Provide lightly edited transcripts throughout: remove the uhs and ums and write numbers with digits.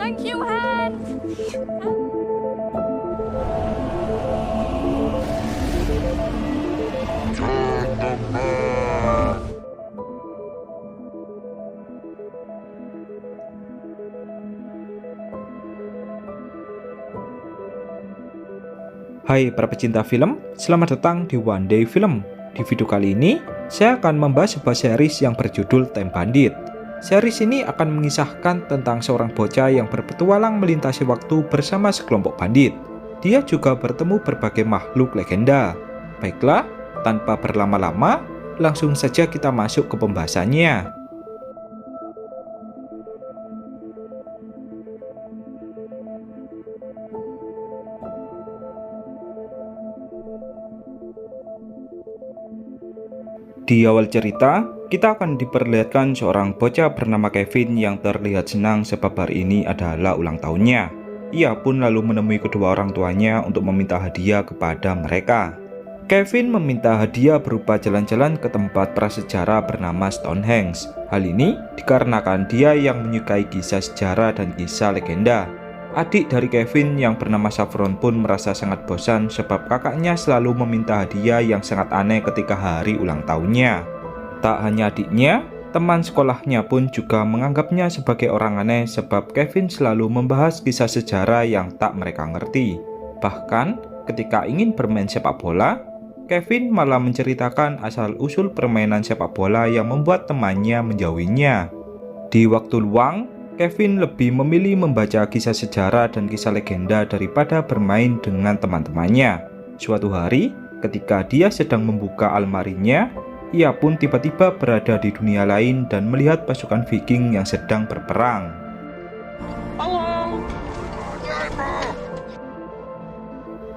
Thank you, Han. Hai para pecinta film, selamat datang di One Day Film. Di video kali ini, saya akan membahas sebuah series yang berjudul Time Bandit. Series ini akan mengisahkan tentang seorang bocah yang berpetualang melintasi waktu bersama sekelompok bandit. Dia juga bertemu berbagai makhluk legenda. Baiklah, tanpa berlama-lama, langsung saja kita masuk ke pembahasannya. Di awal cerita, kita akan diperlihatkan seorang bocah bernama Kevin yang terlihat senang sebab hari ini adalah ulang tahunnya. Ia pun lalu menemui kedua orang tuanya untuk meminta hadiah kepada mereka. Kevin meminta hadiah berupa jalan-jalan ke tempat prasejarah bernama Stonehenge. Hal ini dikarenakan dia yang menyukai kisah sejarah dan kisah legenda. Adik dari Kevin yang bernama Saffron pun merasa sangat bosan sebab kakaknya selalu meminta hadiah yang sangat aneh ketika hari ulang tahunnya. Tak hanya adiknya, teman sekolahnya pun juga menganggapnya sebagai orang aneh sebab Kevin selalu membahas kisah sejarah yang tak mereka ngerti. Bahkan ketika ingin bermain sepak bola, Kevin malah menceritakan asal-usul permainan sepak bola yang membuat temannya menjauhinya. Di waktu luang, Kevin lebih memilih membaca kisah sejarah dan kisah legenda daripada bermain dengan teman-temannya. Suatu hari, ketika dia sedang membuka almarinya, ia pun tiba-tiba berada di dunia lain dan melihat pasukan Viking yang sedang berperang.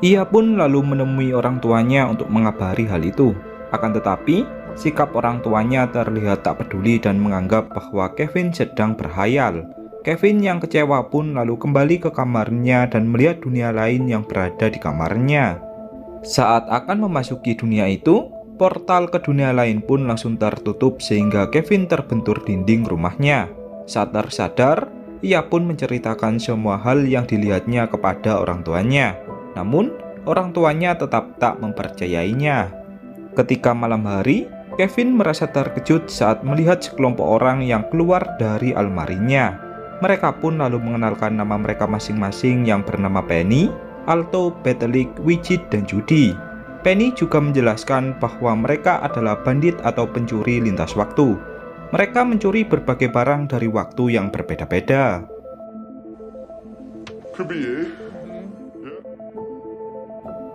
Ia pun lalu menemui orang tuanya untuk mengabari hal itu. Akan tetapi, sikap orang tuanya terlihat tak peduli dan menganggap bahwa Kevin sedang berhayal. Kevin yang kecewa pun lalu kembali ke kamarnya dan melihat dunia lain yang berada di kamarnya. Saat akan memasuki dunia itu, portal ke dunia lain pun langsung tertutup sehingga Kevin terbentur dinding rumahnya. Saat tersadar, ia pun menceritakan semua hal yang dilihatnya kepada orang tuanya. Namun, orang tuanya tetap tak mempercayainya. Ketika malam hari, Kevin merasa terkejut saat melihat sekelompok orang yang keluar dari almarinya. Mereka pun lalu mengenalkan nama mereka masing-masing yang bernama Penny, Alto, Betelik, Witchit, dan Judy. Penny juga menjelaskan bahwa mereka adalah bandit atau pencuri lintas waktu. Mereka mencuri berbagai barang dari waktu yang berbeda-beda.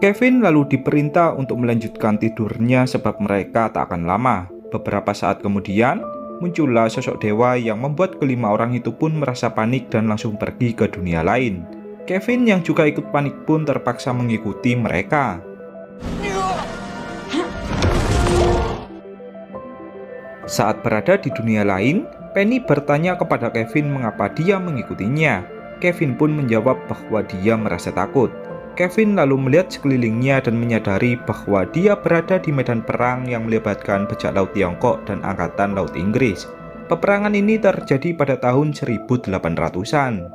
Kevin lalu diperintah untuk melanjutkan tidurnya sebab mereka tak akan lama. Beberapa saat kemudian, muncullah sosok dewa yang membuat kelima orang itu pun merasa panik dan langsung pergi ke dunia lain. Kevin yang juga ikut panik pun terpaksa mengikuti mereka. Saat berada di dunia lain, Penny bertanya kepada Kevin mengapa dia mengikutinya. Kevin pun menjawab bahwa dia merasa takut. Kevin lalu melihat sekelilingnya dan menyadari bahwa dia berada di medan perang yang melibatkan bajak laut Tiongkok dan angkatan laut Inggris. Peperangan ini terjadi pada tahun 1800-an.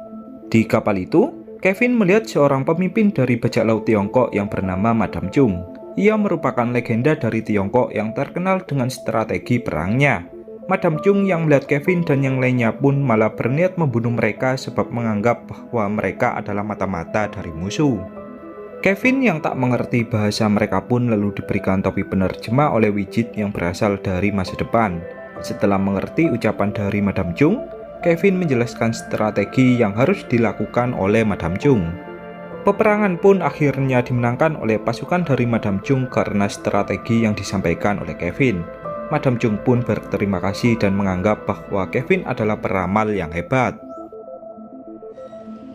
Di kapal itu, Kevin melihat seorang pemimpin dari bajak laut Tiongkok yang bernama Madam Chung. Ia merupakan legenda dari Tiongkok yang terkenal dengan strategi perangnya. Madam Chung yang melihat Kevin dan yang lainnya pun malah berniat membunuh mereka sebab menganggap bahwa mereka adalah mata-mata dari musuh. Kevin yang tak mengerti bahasa mereka pun lalu diberikan topi penerjemah oleh Witchit yang berasal dari masa depan. Setelah mengerti ucapan dari Madam Chung, Kevin menjelaskan strategi yang harus dilakukan oleh Madam Chung. Peperangan pun akhirnya dimenangkan oleh pasukan dari Madam Chung karena strategi yang disampaikan oleh Kevin. Madam Chung pun berterima kasih dan menganggap bahwa Kevin adalah peramal yang hebat.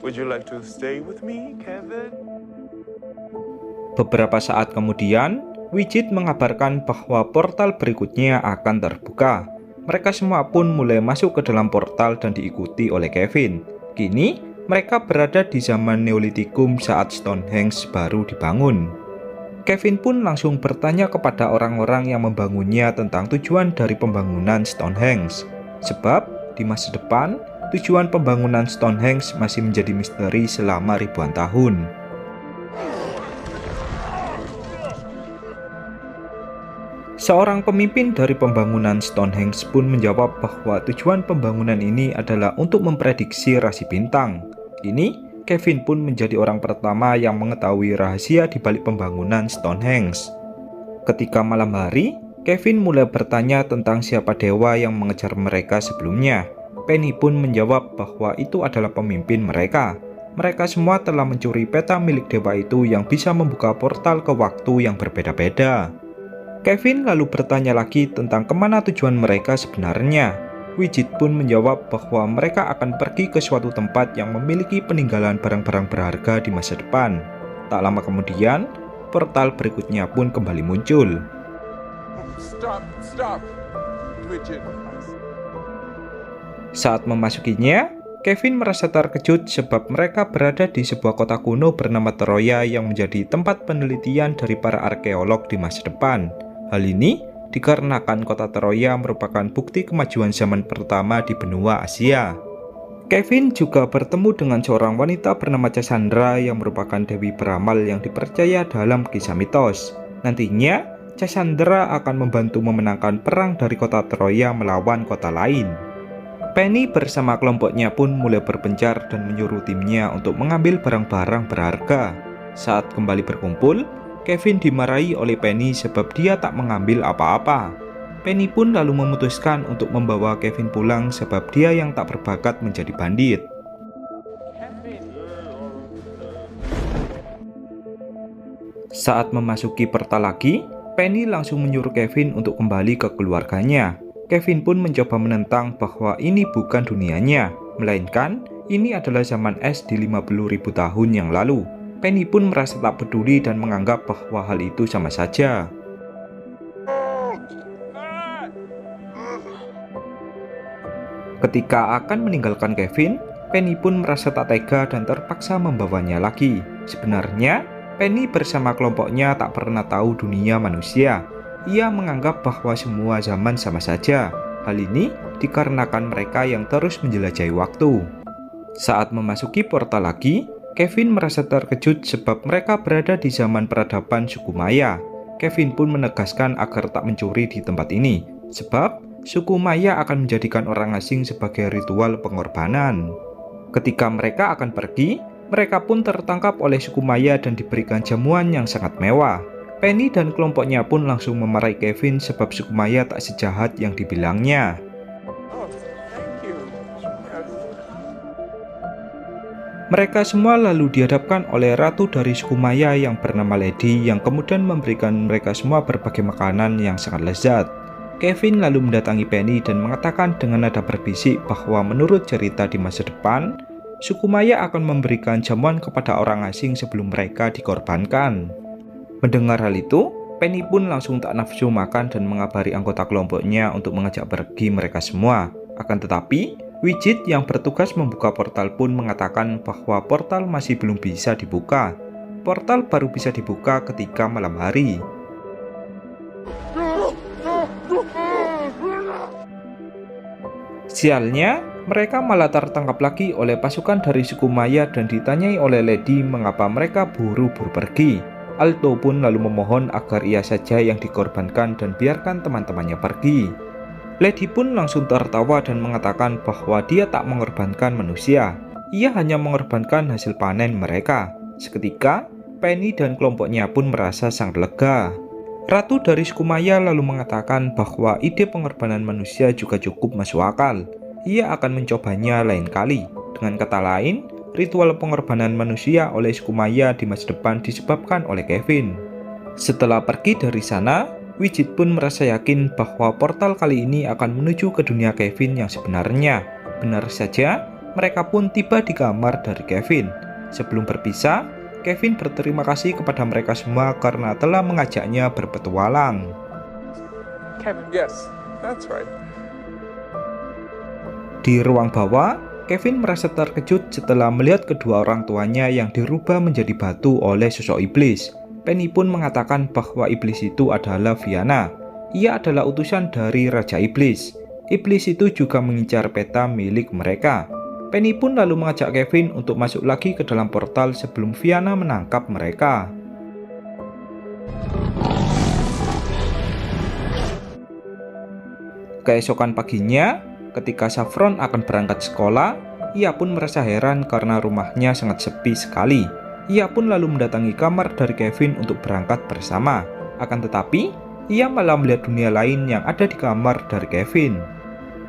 Would you like to stay with me, Kevin? Beberapa saat kemudian, Witchit mengabarkan bahwa portal berikutnya akan terbuka. Mereka semua pun mulai masuk ke dalam portal dan diikuti oleh Kevin. Kini, mereka berada di zaman Neolitikum saat Stonehenge baru dibangun. Kevin pun langsung bertanya kepada orang-orang yang membangunnya tentang tujuan dari pembangunan Stonehenge. Sebab, di masa depan, tujuan pembangunan Stonehenge masih menjadi misteri selama ribuan tahun. Seorang pemimpin dari pembangunan Stonehenge pun menjawab bahwa tujuan pembangunan ini adalah untuk memprediksi rasi bintang. Kini, Kevin pun menjadi orang pertama yang mengetahui rahasia di balik pembangunan Stonehenge. Ketika malam hari, Kevin mulai bertanya tentang siapa dewa yang mengejar mereka sebelumnya. Penny pun menjawab bahwa itu adalah pemimpin mereka. Mereka semua telah mencuri peta milik dewa itu yang bisa membuka portal ke waktu yang berbeda-beda. Kevin lalu bertanya lagi tentang kemana tujuan mereka sebenarnya. Widget pun menjawab bahwa mereka akan pergi ke suatu tempat yang memiliki peninggalan barang-barang berharga di masa depan. Tak lama kemudian, portal berikutnya pun kembali muncul. Stop. Widget. Saat memasukinya, Kevin merasa terkejut sebab mereka berada di sebuah kota kuno bernama Troya yang menjadi tempat penelitian dari para arkeolog di masa depan. Hal ini dikarenakan kota Troya merupakan bukti kemajuan zaman pertama di benua Asia. Kevin juga bertemu dengan seorang wanita bernama Cassandra yang merupakan dewi peramal yang dipercaya dalam kisah mitos. Nantinya, Cassandra akan membantu memenangkan perang dari kota Troya melawan kota lain. Penny bersama kelompoknya pun mulai berpencar dan menyuruh timnya untuk mengambil barang-barang berharga. Saat kembali berkumpul, Kevin dimarahi oleh Penny sebab dia tak mengambil apa-apa. Penny pun lalu memutuskan untuk membawa Kevin pulang sebab dia yang tak berbakat menjadi bandit. Saat memasuki portal lagi, Penny langsung menyuruh Kevin untuk kembali ke keluarganya. Kevin pun mencoba menentang bahwa ini bukan dunianya, melainkan ini adalah zaman es di 50.000 tahun yang lalu. Penny pun merasa tak peduli dan menganggap bahwa hal itu sama saja. Ketika akan meninggalkan Kevin, Penny pun merasa tak tega dan terpaksa membawanya lagi. Sebenarnya, Penny bersama kelompoknya tak pernah tahu dunia manusia. Ia menganggap bahwa semua zaman sama saja. Hal ini dikarenakan mereka yang terus menjelajahi waktu. Saat memasuki portal lagi, Kevin merasa terkejut sebab mereka berada di zaman peradaban suku Maya. Kevin pun menegaskan agar tak mencuri di tempat ini, sebab suku Maya akan menjadikan orang asing sebagai ritual pengorbanan. Ketika mereka akan pergi, mereka pun tertangkap oleh suku Maya dan diberikan jamuan yang sangat mewah. Penny dan kelompoknya pun langsung memarahi Kevin sebab suku Maya tak sejahat yang dibilangnya. Mereka semua lalu dihadapkan oleh ratu dari suku Maya yang bernama Lady yang kemudian memberikan mereka semua berbagai makanan yang sangat lezat. Kevin lalu mendatangi Penny dan mengatakan dengan nada berbisik bahwa menurut cerita di masa depan, suku Maya akan memberikan jamuan kepada orang asing sebelum mereka dikorbankan. Mendengar hal itu, Penny pun langsung tak nafsu makan dan mengabari anggota kelompoknya untuk mengajak pergi mereka semua. Akan tetapi, Widget yang bertugas membuka portal pun mengatakan bahwa portal masih belum bisa dibuka. Portal baru bisa dibuka ketika malam hari. Sialnya, mereka malah tertangkap lagi oleh pasukan dari suku Maya dan ditanyai oleh Lady mengapa mereka buru-buru pergi. Alto pun lalu memohon agar ia saja yang dikorbankan dan biarkan teman-temannya pergi. Lady pun langsung tertawa dan mengatakan bahwa dia tak mengorbankan manusia. Ia hanya mengorbankan hasil panen mereka. Seketika, Penny dan kelompoknya pun merasa sangat lega. Ratu dari suku Maya lalu mengatakan bahwa ide pengorbanan manusia juga cukup masuk akal. Ia akan mencobanya lain kali. Dengan kata lain, ritual pengorbanan manusia oleh suku Maya di masa depan disebabkan oleh Kevin. Setelah pergi dari sana, Widget pun merasa yakin bahwa portal kali ini akan menuju ke dunia Kevin yang sebenarnya. Benar saja, mereka pun tiba di kamar dari Kevin. Sebelum berpisah, Kevin berterima kasih kepada mereka semua karena telah mengajaknya berpetualang. Kevin, yes, that's right. Di ruang bawah, Kevin merasa terkejut setelah melihat kedua orang tuanya yang dirubah menjadi batu oleh sosok iblis. Penny pun mengatakan bahwa iblis itu adalah Viana. Ia adalah utusan dari Raja Iblis. Iblis itu juga mengincar peta milik mereka. Penny pun lalu mengajak Kevin untuk masuk lagi ke dalam portal sebelum Fiona menangkap mereka. Keesokan paginya, ketika Saffron akan berangkat sekolah, ia pun merasa heran karena rumahnya sangat sepi sekali. Ia pun lalu mendatangi kamar dari Kevin untuk berangkat bersama. Akan tetapi, ia malah melihat dunia lain yang ada di kamar dari Kevin.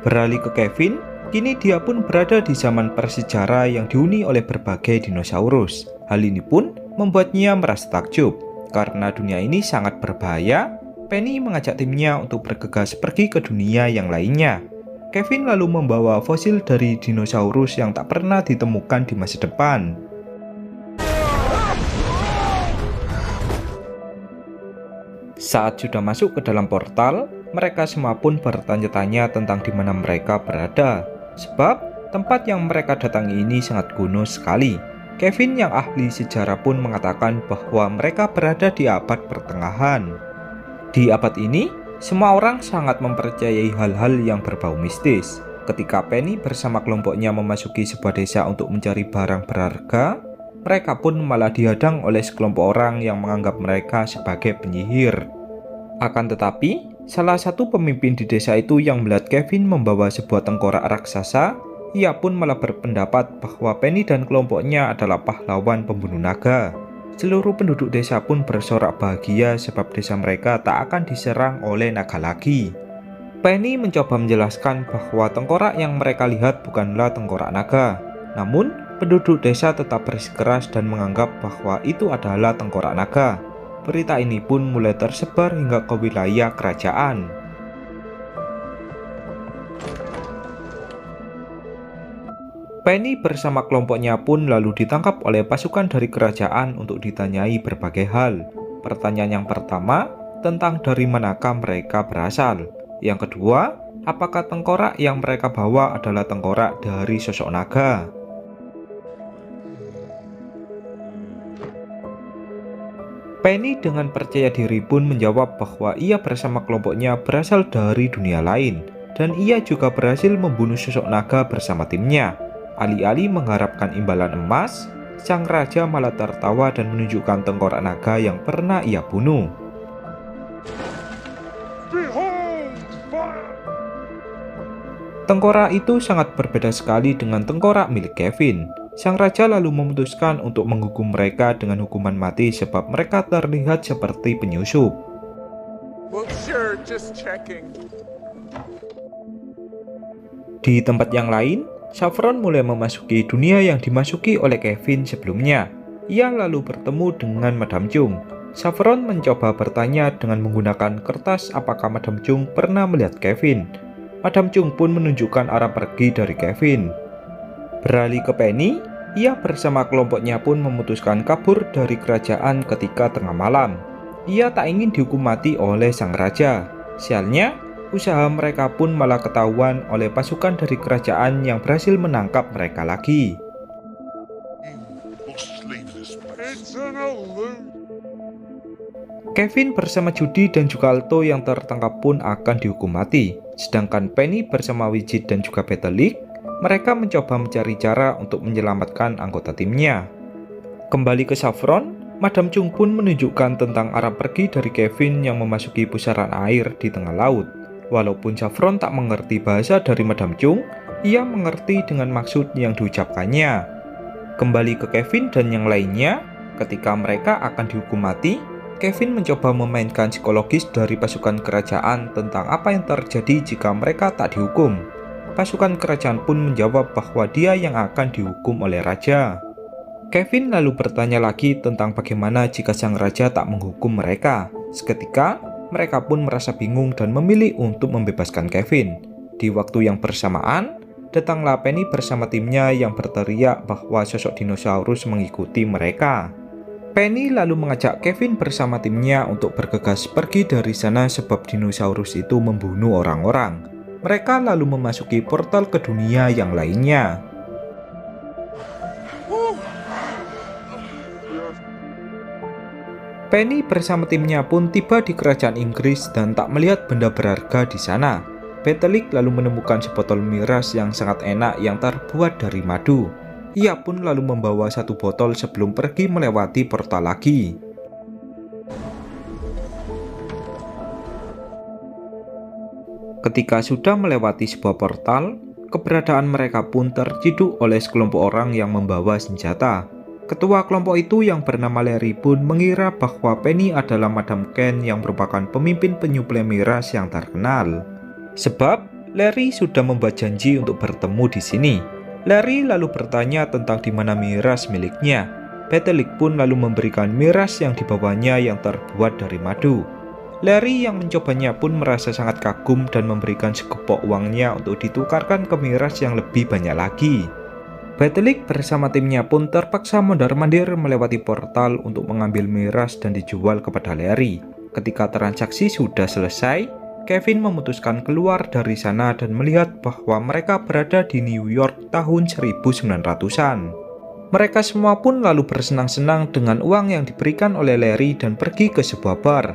Beralih ke Kevin, kini dia pun berada di zaman prasejarah yang dihuni oleh berbagai dinosaurus. Hal ini pun membuatnya merasa takjub. Karena dunia ini sangat berbahaya, Penny mengajak timnya untuk bergegas pergi ke dunia yang lainnya. Kevin lalu membawa fosil dari dinosaurus yang tak pernah ditemukan di masa depan. Saat sudah masuk ke dalam portal, mereka semua pun bertanya-tanya tentang di mana mereka berada. Sebab tempat yang mereka datangi ini sangat kuno sekali. Kevin yang ahli sejarah pun mengatakan bahwa mereka berada di abad pertengahan. Di abad ini, semua orang sangat mempercayai hal-hal yang berbau mistis. Ketika Penny bersama kelompoknya memasuki sebuah desa untuk mencari barang berharga, mereka pun malah dihadang oleh sekelompok orang yang menganggap mereka sebagai penyihir. Akan tetapi, salah satu pemimpin di desa itu yang melihat Kevin membawa sebuah tengkorak raksasa, ia pun malah berpendapat bahwa Penny dan kelompoknya adalah pahlawan pembunuh naga. Seluruh penduduk desa pun bersorak bahagia sebab desa mereka tak akan diserang oleh naga lagi. Penny mencoba menjelaskan bahwa tengkorak yang mereka lihat bukanlah tengkorak naga. Namun, penduduk desa tetap bersikeras dan menganggap bahwa itu adalah tengkorak naga. Berita ini pun mulai tersebar hingga ke wilayah kerajaan. Penny bersama kelompoknya pun lalu ditangkap oleh pasukan dari kerajaan untuk ditanyai berbagai hal. Pertanyaan yang pertama, tentang dari manakah mereka berasal. Yang kedua, apakah tengkorak yang mereka bawa adalah tengkorak dari sosok naga. Penny dengan percaya diri pun menjawab bahwa ia bersama kelompoknya berasal dari dunia lain, dan ia juga berhasil membunuh sosok naga bersama timnya. Alih-alih mengharapkan imbalan emas, sang raja malah tertawa dan menunjukkan tengkorak naga yang pernah ia bunuh. Tengkorak itu sangat berbeda sekali dengan tengkorak milik Kevin. Sang raja lalu memutuskan untuk menghukum mereka dengan hukuman mati sebab mereka terlihat seperti penyusup. Well, sure, just checking. Di tempat yang lain, Saffron mulai memasuki dunia yang dimasuki oleh Kevin sebelumnya. Ia lalu bertemu dengan Madame Chung. Saffron mencoba bertanya dengan menggunakan kertas apakah Madame Chung pernah melihat Kevin. Madame Chung pun menunjukkan arah pergi dari Kevin. Beralih ke Penny, ia bersama kelompoknya pun memutuskan kabur dari kerajaan ketika tengah malam. Ia tak ingin dihukum mati oleh sang raja. Sialnya, usaha mereka pun malah ketahuan oleh pasukan dari kerajaan yang berhasil menangkap mereka lagi. It's an illusion. Kevin bersama Judy dan juga Alto yang tertangkap pun akan dihukum mati. Sedangkan Penny bersama Widget dan juga Petalik, mereka mencoba mencari cara untuk menyelamatkan anggota timnya. Kembali ke Saffron, Madame Chung pun menunjukkan tentang arah pergi dari Kevin yang memasuki pusaran air di tengah laut. Walaupun Saffron tak mengerti bahasa dari Madame Chung, ia mengerti dengan maksud yang diucapkannya. Kembali ke Kevin dan yang lainnya, ketika mereka akan dihukum mati, Kevin mencoba memainkan psikologis dari pasukan kerajaan tentang apa yang terjadi jika mereka tak dihukum. Pasukan kerajaan pun menjawab bahwa dia yang akan dihukum oleh raja. Kevin lalu bertanya lagi tentang bagaimana jika sang raja tak menghukum mereka. Seketika, mereka pun merasa bingung dan memilih untuk membebaskan Kevin. Di waktu yang bersamaan, datanglah Penny bersama timnya yang berteriak bahwa sosok dinosaurus mengikuti mereka. Penny lalu mengajak Kevin bersama timnya untuk bergegas pergi dari sana sebab dinosaurus itu membunuh orang-orang. Mereka lalu memasuki portal ke dunia yang lainnya. Penny bersama timnya pun tiba di kerajaan Inggris dan tak melihat benda berharga di sana. Betelik lalu menemukan sebotol miras yang sangat enak yang terbuat dari madu. Ia pun lalu membawa satu botol sebelum pergi melewati portal lagi. Ketika sudah melewati sebuah portal, keberadaan mereka pun terciduk oleh sekelompok orang yang membawa senjata. Ketua kelompok itu yang bernama Larry pun mengira bahwa Penny adalah Madam Ken yang merupakan pemimpin penyuplai miras yang terkenal. Sebab Larry sudah membuat janji untuk bertemu di sini. Larry lalu bertanya tentang di mana miras miliknya. Betelik pun lalu memberikan miras yang dibawanya yang terbuat dari madu. Larry yang mencobanya pun merasa sangat kagum dan memberikan segepok uangnya untuk ditukarkan ke miras yang lebih banyak lagi. Betelik bersama timnya pun terpaksa mondar-mandir melewati portal untuk mengambil miras dan dijual kepada Larry. Ketika transaksi sudah selesai, Kevin memutuskan keluar dari sana dan melihat bahwa mereka berada di New York tahun 1900-an. Mereka semua pun lalu bersenang-senang dengan uang yang diberikan oleh Larry dan pergi ke sebuah bar.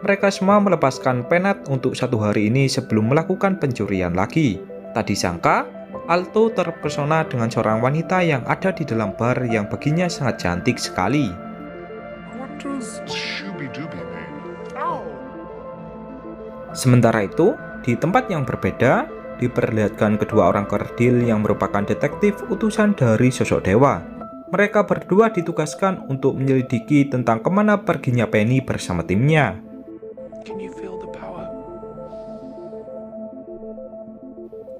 Mereka semua melepaskan penat untuk satu hari ini sebelum melakukan pencurian lagi. Tak disangka, Alto terpesona dengan seorang wanita yang ada di dalam bar yang baginya sangat cantik sekali. What does Shooby-Dooby mean? Oh! Sementara itu, di tempat yang berbeda, diperlihatkan kedua orang kerdil yang merupakan detektif utusan dari sosok dewa. Mereka berdua ditugaskan untuk menyelidiki tentang kemana perginya Penny bersama timnya. Can you feel the power?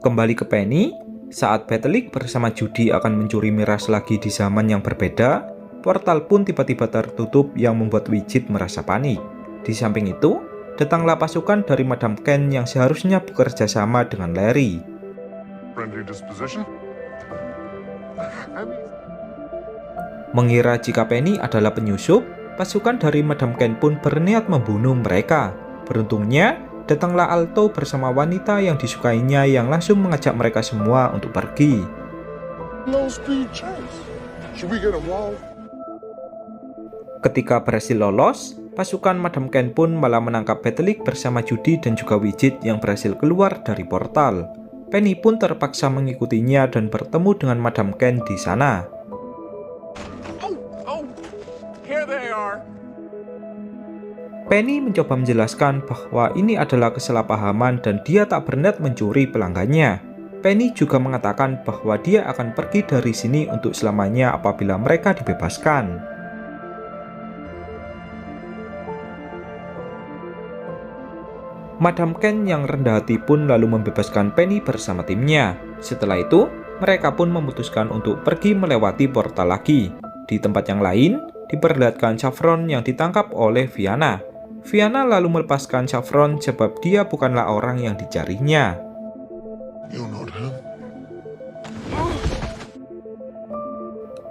Kembali ke Penny, saat Betelik bersama Judy akan mencuri miras lagi di zaman yang berbeda, portal pun tiba-tiba tertutup yang membuat Widget merasa panik. Di samping itu, datanglah pasukan dari Madam Ken yang seharusnya bekerja sama dengan Larry. Friendly disposition? Mengira jika Penny adalah penyusup, pasukan dari Madam Ken pun berniat membunuh mereka. Beruntungnya, datanglah Alto bersama wanita yang disukainya yang langsung mengajak mereka semua untuk pergi. Low speed chase. Should we get involved? Ketika berhasil lolos, pasukan Madam Ken pun malah menangkap Betelik bersama Judy dan juga Widget yang berhasil keluar dari portal. Penny pun terpaksa mengikutinya dan bertemu dengan Madam Ken di sana. Oh! Here they are! Penny mencoba menjelaskan bahwa ini adalah kesalahpahaman dan dia tak berniat mencuri pelanggannya. Penny juga mengatakan bahwa dia akan pergi dari sini untuk selamanya apabila mereka dibebaskan. Madam Ken yang rendah hati pun lalu membebaskan Penny bersama timnya. Setelah itu, mereka pun memutuskan untuk pergi melewati portal lagi. Di tempat yang lain, diperlihatkan Saffron yang ditangkap oleh Viana. Viana lalu melepaskan Saffron sebab dia bukanlah orang yang dicarinya. You're not him.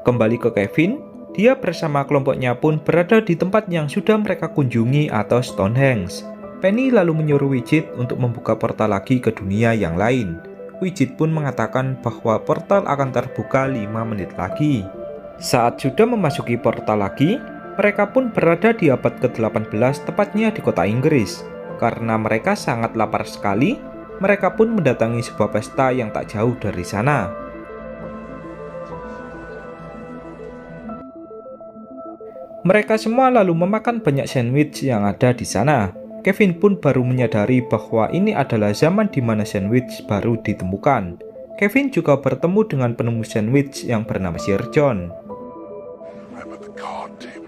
Kembali ke Kevin, dia bersama kelompoknya pun berada di tempat yang sudah mereka kunjungi atau Stonehenge. Penny lalu menyuruh Widget untuk membuka portal lagi ke dunia yang lain. Widget pun mengatakan bahwa portal akan terbuka 5 menit lagi. Saat sudah memasuki portal lagi, mereka pun berada di abad ke-18 tepatnya di kota Inggris. Karena mereka sangat lapar sekali, mereka pun mendatangi sebuah pesta yang tak jauh dari sana. Mereka semua lalu memakan banyak sandwich yang ada di sana. Kevin pun baru menyadari bahwa ini adalah zaman di mana sandwich baru ditemukan. Kevin juga bertemu dengan penemu sandwich yang bernama Sir John. I'm at the card table.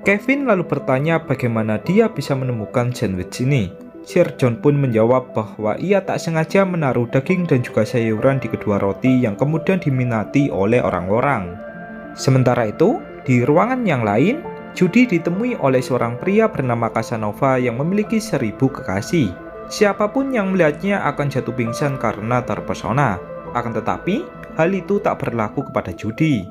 Kevin lalu bertanya bagaimana dia bisa menemukan sandwich ini. Sir John pun menjawab bahwa ia tak sengaja menaruh daging dan juga sayuran di kedua roti yang kemudian diminati oleh orang-orang. Sementara itu, di ruangan yang lain, Judy ditemui oleh seorang pria bernama Casanova yang memiliki 1000 kekasih. Siapapun yang melihatnya akan jatuh pingsan karena terpesona. Akan tetapi, hal itu tak berlaku kepada Judy.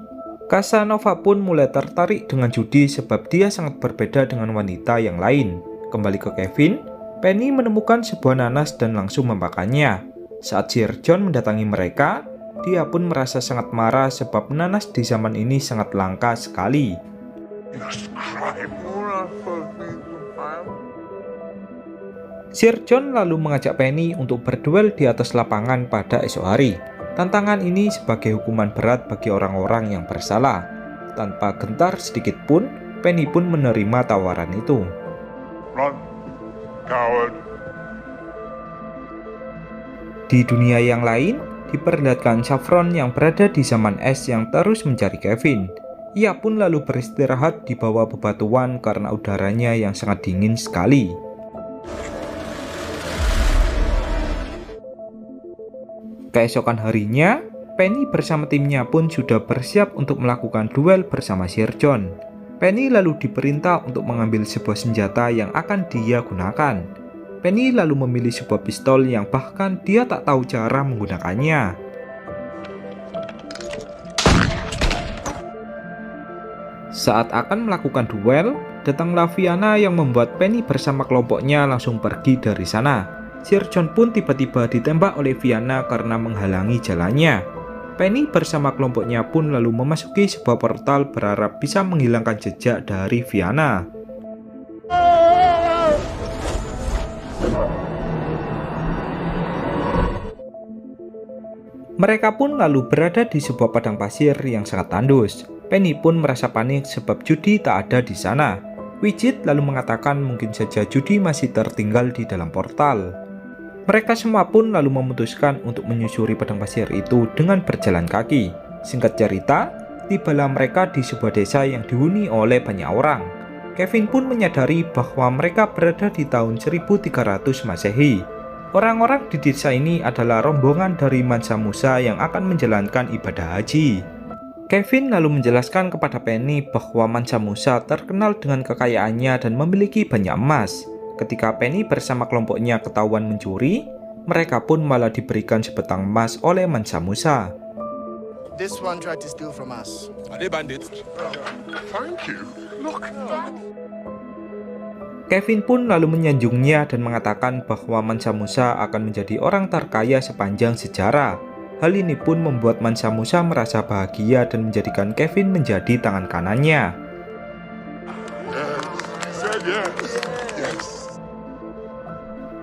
Casanova pun mulai tertarik dengan Judy sebab dia sangat berbeda dengan wanita yang lain. Kembali ke Kevin, Penny menemukan sebuah nanas dan langsung memakannya. Saat Sir John mendatangi mereka, dia pun merasa sangat marah sebab nanas di zaman ini sangat langka sekali. Sir John lalu mengajak Penny untuk berduel di atas lapangan pada esok hari. Tantangan ini sebagai hukuman berat bagi orang-orang yang bersalah. Tanpa gentar sedikit pun, Penny pun menerima tawaran itu. Run, coward. Di dunia yang lain, diperlihatkan Saffron yang berada di zaman es yang terus mencari Kevin. Ia pun lalu beristirahat di bawah bebatuan karena udaranya yang sangat dingin sekali. Keesokan harinya, Penny bersama timnya pun sudah bersiap untuk melakukan duel bersama Sir John. Penny lalu diperintah untuk mengambil sebuah senjata yang akan dia gunakan. Penny lalu memilih sebuah pistol yang bahkan dia tak tahu cara menggunakannya. Saat akan melakukan duel, datanglah Fianna yang membuat Penny bersama kelompoknya langsung pergi dari sana. Sir John pun tiba-tiba ditembak oleh Fianna karena menghalangi jalannya. Penny bersama kelompoknya pun lalu memasuki sebuah portal berharap bisa menghilangkan jejak dari Fianna. Mereka pun lalu berada di sebuah padang pasir yang sangat tandus. Penny pun merasa panik sebab Judy tak ada di sana. Widget lalu mengatakan mungkin saja Judy masih tertinggal di dalam portal. Mereka semua pun lalu memutuskan untuk menyusuri padang pasir itu dengan berjalan kaki. Singkat cerita, tibalah mereka di sebuah desa yang dihuni oleh banyak orang. Kevin pun menyadari bahwa mereka berada di tahun 1300 Masehi. Orang-orang di desa ini adalah rombongan dari Mansa Musa yang akan menjalankan ibadah haji. Kevin lalu menjelaskan kepada Penny bahwa Mansa Musa terkenal dengan kekayaannya dan memiliki banyak emas. Ketika Penny bersama kelompoknya ketahuan mencuri, mereka pun malah diberikan sebatang emas oleh Mansa Musa. This one tried to steal from us. Are they bandits? Thank you. Look. Kevin pun lalu menyanjungnya dan mengatakan bahwa Mansa Musa akan menjadi orang terkaya sepanjang sejarah. Hal ini pun membuat Mansa Musa merasa bahagia dan menjadikan Kevin menjadi tangan kanannya. Said yes. Yes.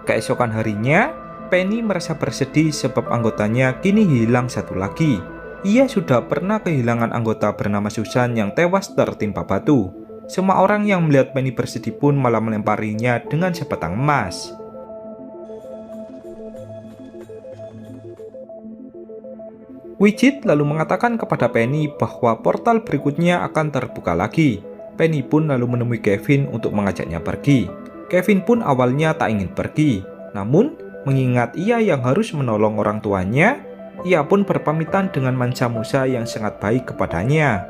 Keesokan harinya, Penny merasa bersedih sebab anggotanya kini hilang satu lagi. Ia sudah pernah kehilangan anggota bernama Susan yang tewas tertimpa batu. Semua orang yang melihat Penny bersedih pun malah melemparinya dengan sebatang emas. Widget lalu mengatakan kepada Penny bahwa portal berikutnya akan terbuka lagi. Penny pun lalu menemui Kevin untuk mengajaknya pergi. Kevin pun awalnya tak ingin pergi, namun mengingat ia yang harus menolong orang tuanya, ia pun berpamitan dengan Mansa Musa yang sangat baik kepadanya.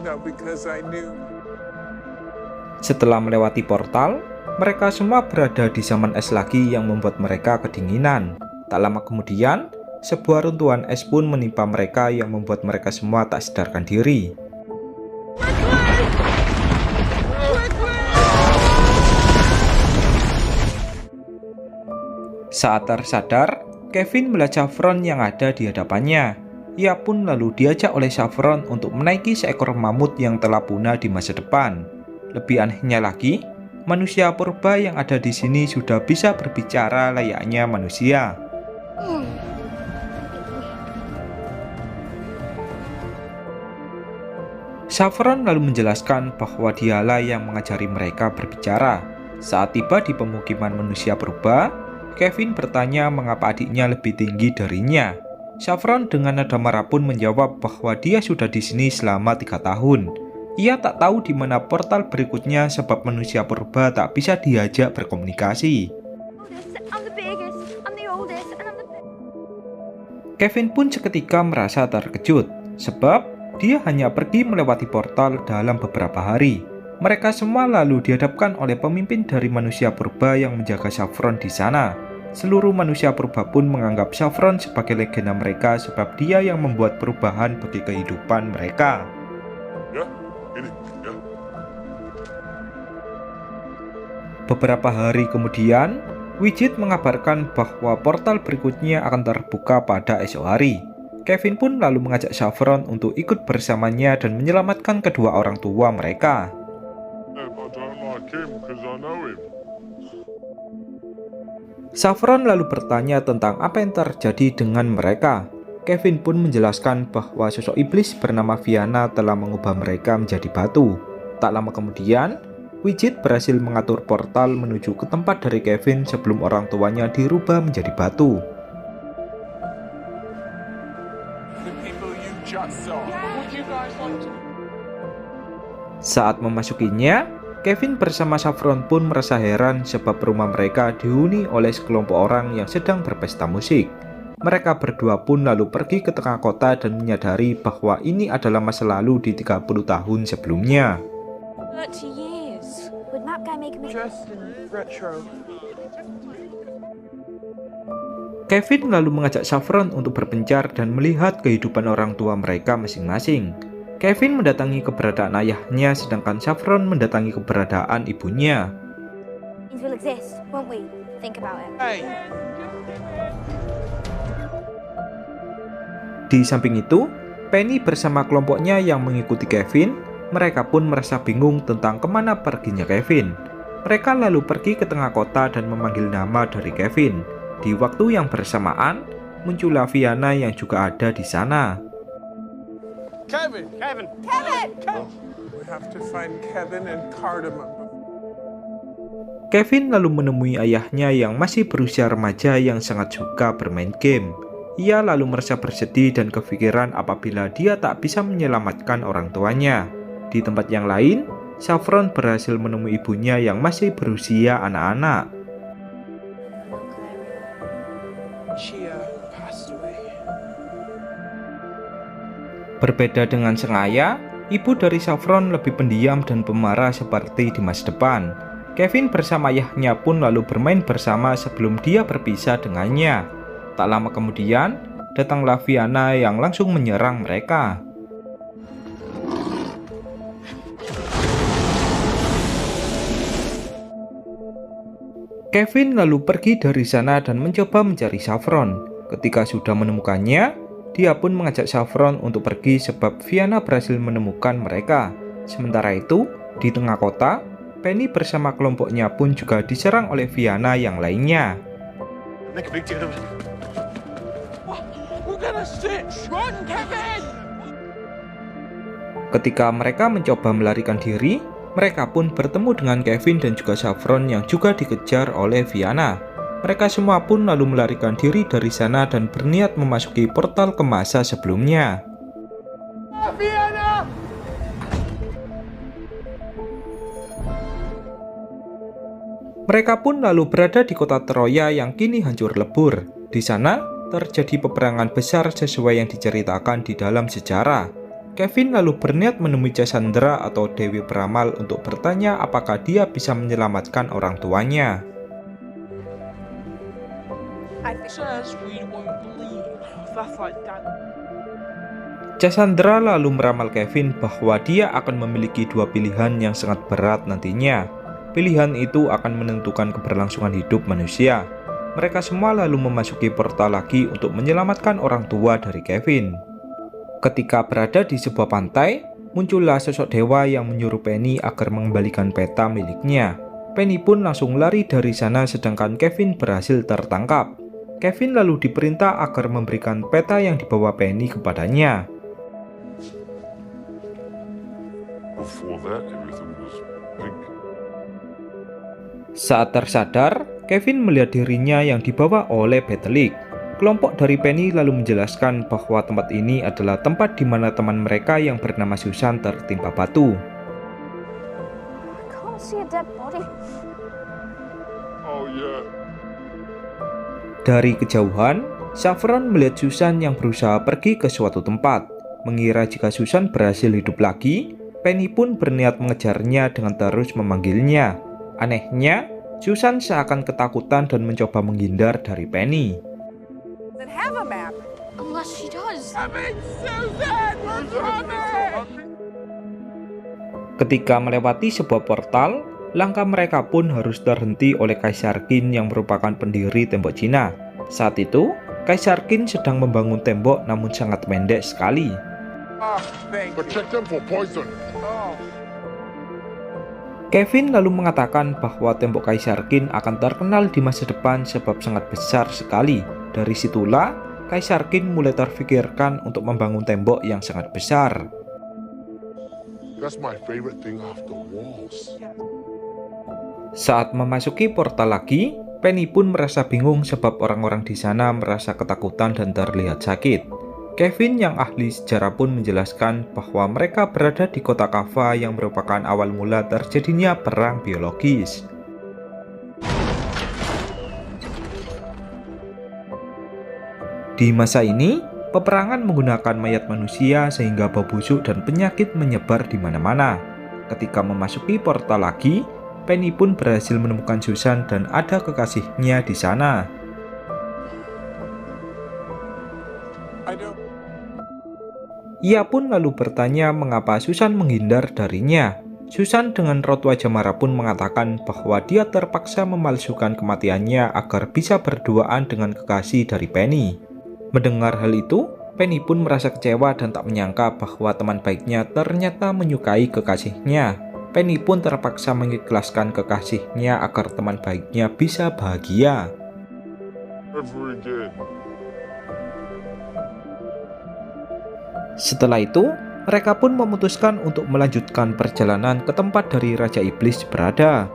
No, because I knew. Setelah melewati portal, mereka semua berada di zaman es lagi yang membuat mereka kedinginan. Tak lama kemudian, sebuah runtuhan es pun menimpa mereka yang membuat mereka semua tak sadarkan diri. Saat tersadar, Kevin melihat Saffron yang ada di hadapannya. Ia pun lalu diajak oleh Saffron untuk menaiki seekor mamut yang telah punah di masa depan. Lebih anehnya lagi, manusia purba yang ada di sini sudah bisa berbicara layaknya manusia. Saffron lalu menjelaskan bahwa dialah yang mengajari mereka berbicara. Saat tiba di pemukiman manusia purba, Kevin bertanya mengapa adiknya lebih tinggi darinya. Saffron dengan nada marah pun menjawab bahwa dia sudah di sini selama 3 tahun. Ia tak tahu di mana portal berikutnya sebab manusia purba tak bisa diajak berkomunikasi. Kevin pun seketika merasa terkejut sebab dia hanya pergi melewati portal dalam beberapa hari. Mereka semua lalu dihadapkan oleh pemimpin dari manusia purba yang menjaga Saffron di sana. Seluruh manusia purba pun menganggap Saffron sebagai legenda mereka sebab dia yang membuat perubahan bagi kehidupan mereka. Ya, ini. Ya. Beberapa hari kemudian, Widget mengabarkan bahwa portal berikutnya akan terbuka pada esok hari. Kevin pun lalu mengajak Saffron untuk ikut bersamanya dan menyelamatkan kedua orang tua mereka. I don't like him because I know him. Saffron lalu bertanya tentang apa yang terjadi dengan mereka. Kevin pun menjelaskan bahwa sosok iblis bernama Fianna telah mengubah mereka menjadi batu. Tak lama kemudian, Widget berhasil mengatur portal menuju ke tempat dari Kevin sebelum orang tuanya dirubah menjadi batu. The people you just saw. Would you guys like to? Saat memasukinya, Kevin bersama Saffron pun merasa heran sebab rumah mereka dihuni oleh sekelompok orang yang sedang berpesta musik. Mereka berdua pun lalu pergi ke tengah kota dan menyadari bahwa ini adalah masa lalu di 30 tahun sebelumnya. 30 years. Would that guy make me Just retro. Kevin lalu mengajak Saffron untuk berpencar dan melihat kehidupan orang tua mereka masing-masing. Kevin mendatangi keberadaan ayahnya sedangkan Saffron mendatangi keberadaan ibunya. Things will exist, won't we? Think about it. Hey, Di samping itu, Penny bersama kelompoknya yang mengikuti Kevin, mereka pun merasa bingung tentang kemana perginya Kevin. Mereka lalu pergi ke tengah kota dan memanggil nama dari Kevin. Di waktu yang bersamaan, muncullah Fianna yang juga ada di sana. Kevin! Kevin! we have to find Kevin and Cardamom. Kevin lalu menemui ayahnya yang masih berusia remaja yang sangat suka bermain game. Ia lalu merasa bersedih dan kepikiran apabila dia tak bisa menyelamatkan orang tuanya. Di tempat yang lain, Saffron berhasil menemui ibunya yang masih berusia anak-anak. She passed away. Berbeda dengan Sengaya, ibu dari Saffron lebih pendiam dan pemarah seperti di masa depan. Kevin bersama ayahnya pun lalu bermain bersama sebelum dia berpisah dengannya. Tak lama kemudian, datanglah Fianna yang langsung menyerang mereka. Kevin lalu pergi dari sana dan mencoba mencari Saffron. Ketika sudah menemukannya, dia pun mengajak Saffron untuk pergi sebab Fianna berhasil menemukan mereka. Sementara itu, di tengah kota, Penny bersama kelompoknya pun juga diserang oleh Fianna yang lainnya. Make a big deal of it. We're gonna stitch. Run, Kevin! Ketika mereka mencoba melarikan diri, mereka pun bertemu dengan Kevin dan juga Saffron yang juga dikejar oleh Fianna. Mereka semua pun lalu melarikan diri dari sana dan berniat memasuki portal ke masa sebelumnya. Mereka pun lalu berada di kota Troya yang kini hancur lebur. Di sana terjadi peperangan besar sesuai yang diceritakan di dalam sejarah. Kevin lalu berniat menemui Cassandra atau Dewi Peramal untuk bertanya apakah dia bisa menyelamatkan orang tuanya. Says we won't believe. That's like that. Cassandra lalu meramal Kevin bahwa dia akan memiliki dua pilihan yang sangat berat nantinya. Pilihan itu akan menentukan keberlangsungan hidup manusia. Mereka semua lalu memasuki portal lagi untuk menyelamatkan orang tua dari Kevin. Ketika berada di sebuah pantai, muncullah sosok dewa yang menyuruh Penny agar mengembalikan peta miliknya. Penny pun langsung lari dari sana sedangkan Kevin berhasil tertangkap. Kevin lalu diperintah agar memberikan peta yang dibawa Penny kepadanya. Before that, everything was pink. Saat tersadar, Kevin melihat dirinya yang dibawa oleh Betelik. Kelompok dari Penny lalu menjelaskan bahwa tempat ini adalah tempat di mana teman mereka yang bernama Susan tertimpa batu. I can't see a dead body. Oh yeah. Dari kejauhan, Saffron melihat Susan yang berusaha pergi ke suatu tempat. Mengira jika Susan berhasil hidup lagi, Penny pun berniat mengejarnya dengan terus memanggilnya. Anehnya, Susan seakan ketakutan dan mencoba menghindar dari Penny. Then have a map. Unless she does. Kevin, Susan, we're coming! Ketika melewati sebuah portal, langkah mereka pun harus terhenti oleh Kaisar Qin yang merupakan pendiri tembok Cina. Saat itu, Kaisar Qin sedang membangun tembok namun sangat pendek sekali. Oh, thank But you. check them for poison. Oh, Kevin lalu mengatakan bahwa tembok Kaisar Qin akan terkenal di masa depan sebab sangat besar sekali. Dari situlah, Kaisar Qin mulai terfikirkan untuk membangun tembok yang sangat besar. That's my favorite thing after walls. Saat memasuki portal lagi, Penny pun merasa bingung sebab orang-orang di sana merasa ketakutan dan terlihat sakit. Kevin yang ahli sejarah pun menjelaskan bahwa mereka berada di kota Kava yang merupakan awal mula terjadinya perang biologis. Di masa ini, peperangan menggunakan mayat manusia sehingga bau busuk dan penyakit menyebar di mana-mana. Ketika memasuki portal lagi, Penny pun berhasil menemukan Susan dan ada kekasihnya di sana. I don't. Ia pun lalu bertanya mengapa Susan menghindar darinya. Susan dengan raut wajah marah pun mengatakan bahwa dia terpaksa memalsukan kematiannya agar bisa berduaan dengan kekasih dari Penny. Mendengar hal itu, Penny pun merasa kecewa dan tak menyangka bahwa teman baiknya ternyata menyukai kekasihnya. Penny pun terpaksa mengikhlaskan kekasihnya agar teman baiknya bisa bahagia. Ever again. Setelah itu, mereka pun memutuskan untuk melanjutkan perjalanan ke tempat dari Raja Iblis berada.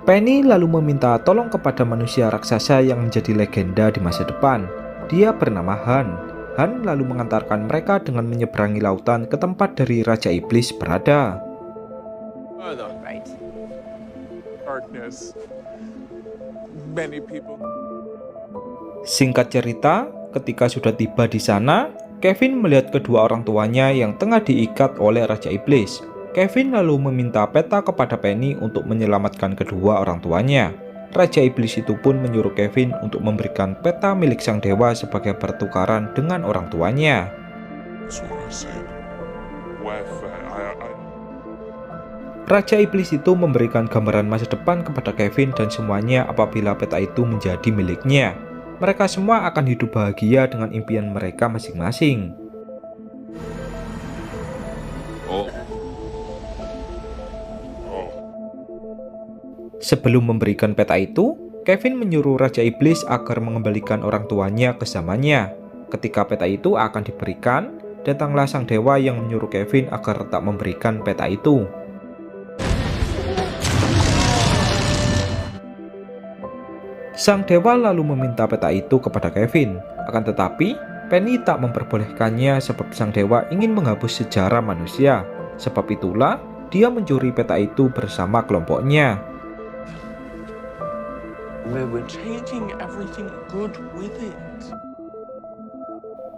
Penny lalu meminta tolong kepada manusia raksasa yang menjadi legenda di masa depan. Dia bernama Han. Han lalu mengantarkan mereka dengan menyeberangi lautan ke tempat dari Raja Iblis berada. Further. Right. Darkness. Many people. Singkat cerita, ketika sudah tiba di sana, Kevin melihat kedua orang tuanya yang tengah diikat oleh Raja Iblis. Kevin lalu meminta peta kepada Penny untuk menyelamatkan kedua orang tuanya. Raja Iblis itu pun menyuruh Kevin untuk memberikan peta milik sang dewa sebagai pertukaran dengan orang tuanya. That's what I said. Where Raja Iblis itu memberikan gambaran masa depan kepada Kevin dan semuanya apabila peta itu menjadi miliknya. Mereka semua akan hidup bahagia dengan impian mereka masing-masing. Sebelum memberikan peta itu, Kevin menyuruh Raja Iblis agar mengembalikan orang tuanya ke zamannya. Ketika peta itu akan diberikan, datanglah sang dewa yang menyuruh Kevin agar tak memberikan peta itu. Sang dewa lalu meminta peta itu kepada Kevin. Akan tetapi, Penny tak memperbolehkannya sebab sang dewa ingin menghapus sejarah manusia. Sebab itulah, dia mencuri peta itu bersama kelompoknya. We're taking everything good with it.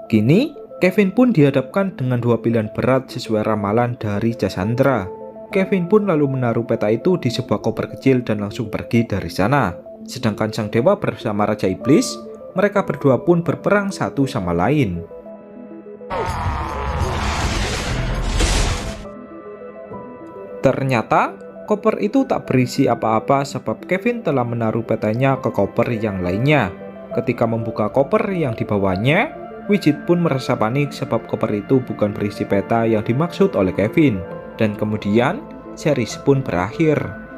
Kini, Kevin pun dihadapkan dengan dua pilihan berat sesuai ramalan dari Cassandra. Kevin pun lalu menaruh peta itu di sebuah koper kecil dan langsung pergi dari sana. Sedangkan sang dewa bersama Raja Iblis, mereka berdua pun berperang satu sama lain. Ternyata, koper itu tak berisi apa-apa sebab Kevin telah menaruh petanya ke koper yang lainnya. Ketika membuka koper yang dibawanya, Widget pun merasa panik sebab koper itu bukan berisi peta yang dimaksud oleh Kevin. Dan kemudian, series pun berakhir.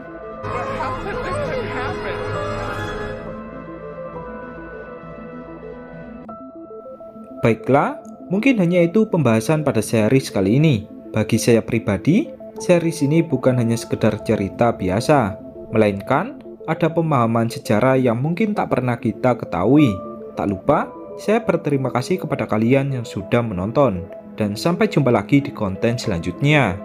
Baiklah, mungkin hanya itu pembahasan pada series kali ini. Bagi saya pribadi, series ini bukan hanya sekedar cerita biasa, melainkan ada pemahaman sejarah yang mungkin tak pernah kita ketahui. Tak lupa, saya berterima kasih kepada kalian yang sudah menonton. Dan sampai jumpa lagi di konten selanjutnya.